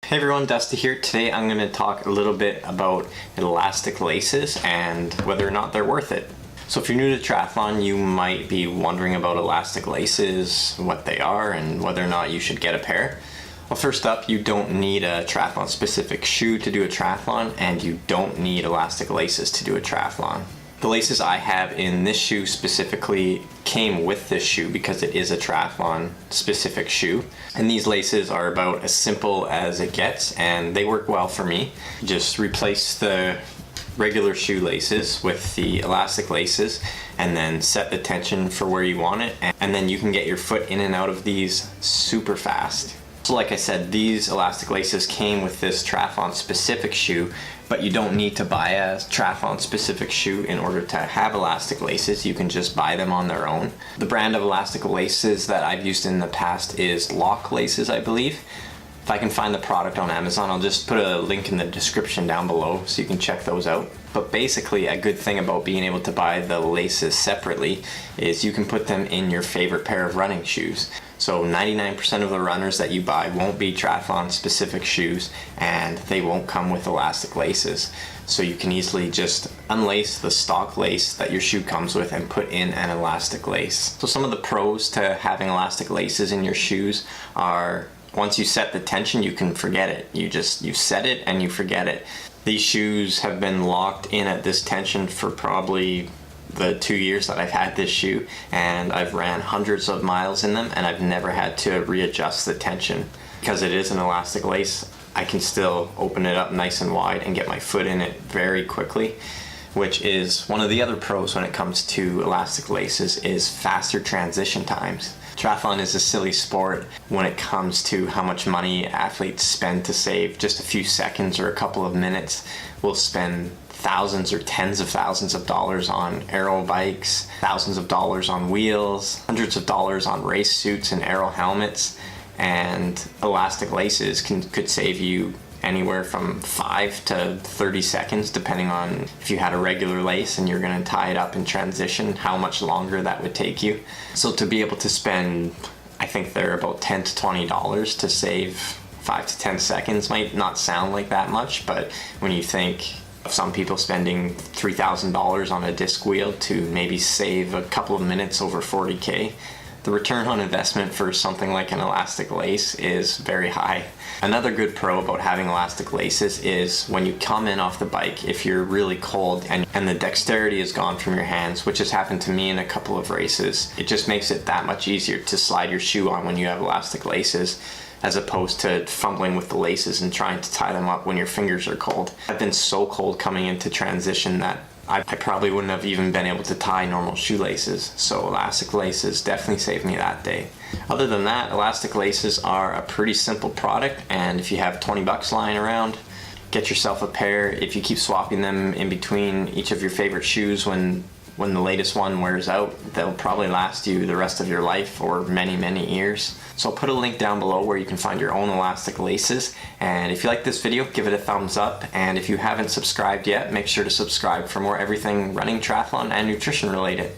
Hey everyone, Dusty here. Today I'm going to talk a little bit about elastic laces and whether or not they're worth it. So if you're new to triathlon, you might be wondering about elastic laces, what they are, and whether or not you should get a pair. Well, first up, you don't need a triathlon specific shoe to do a triathlon, and you don't need elastic laces to do a triathlon. The laces I have in this shoe specifically came with this shoe because it is a triathlon specific shoe. And these laces are about as simple as it gets, and they work well for me. Just replace the regular shoe laces with the elastic laces and then set the tension for where you want it. And then you can get your foot in and out of these super fast. So like I said, these elastic laces came with this triathlon specific shoe, but you don't need to buy a triathlon specific shoe in order to have elastic laces. You can just buy them on their own. The brand of elastic laces that I've used in the past is Lock Laces, I believe. If I can find the product on Amazon, I'll just put a link in the description down below so you can check those out. But basically, a good thing about being able to buy the laces separately is you can put them in your favorite pair of running shoes. So 99% of the runners that you buy won't be triathlon specific shoes, and they won't come with elastic laces. So you can easily just unlace the stock lace that your shoe comes with and put in an elastic lace. So some of the pros to having elastic laces in your shoes are, once you set the tension, you can forget it. You set it and you forget it. These shoes have been locked in at this tension for probably the 2 years that I've had this shoe, and I've ran hundreds of miles in them, and I've never had to readjust the tension. Because it is an elastic lace, I can still open it up nice and wide and get my foot in it very quickly, which is one of the other pros when it comes to elastic laces, is faster transition times. Triathlon is a silly sport when it comes to how much money athletes spend to save just a few seconds or a couple of minutes. We'll spend thousands or tens of thousands of dollars on aero bikes, thousands of dollars on wheels, hundreds of dollars on race suits and aero helmets, and elastic laces could save you anywhere from 5 to 30 seconds depending on if you had a regular lace and you're going to tie it up in transition, how much longer that would take you. So to be able to spend, I think they're about $10 to $20 to save 5 to 10 seconds might not sound like that much, but when you think of some people spending $3,000 on a disc wheel to maybe save a couple of minutes over 40K, the return on investment for something like an elastic lace is very high. Another good pro about having elastic laces is when you come in off the bike, if you're really cold and the dexterity is gone from your hands, which has happened to me in a couple of races, it just makes it that much easier to slide your shoe on when you have elastic laces, as opposed to fumbling with the laces and trying to tie them up when your fingers are cold. I've been so cold coming into transition that I probably wouldn't have even been able to tie normal shoelaces, so elastic laces definitely saved me that day. Other than that, elastic laces are a pretty simple product, and if you have 20 bucks lying around, get yourself a pair. If you keep swapping them in between each of your favorite shoes when the latest one wears out, they'll probably last you the rest of your life or many years. So I'll put a link down below where you can find your own elastic laces. And if you like this video, give it a thumbs up. And if you haven't subscribed yet, make sure to subscribe for more everything running, triathlon, and nutrition related.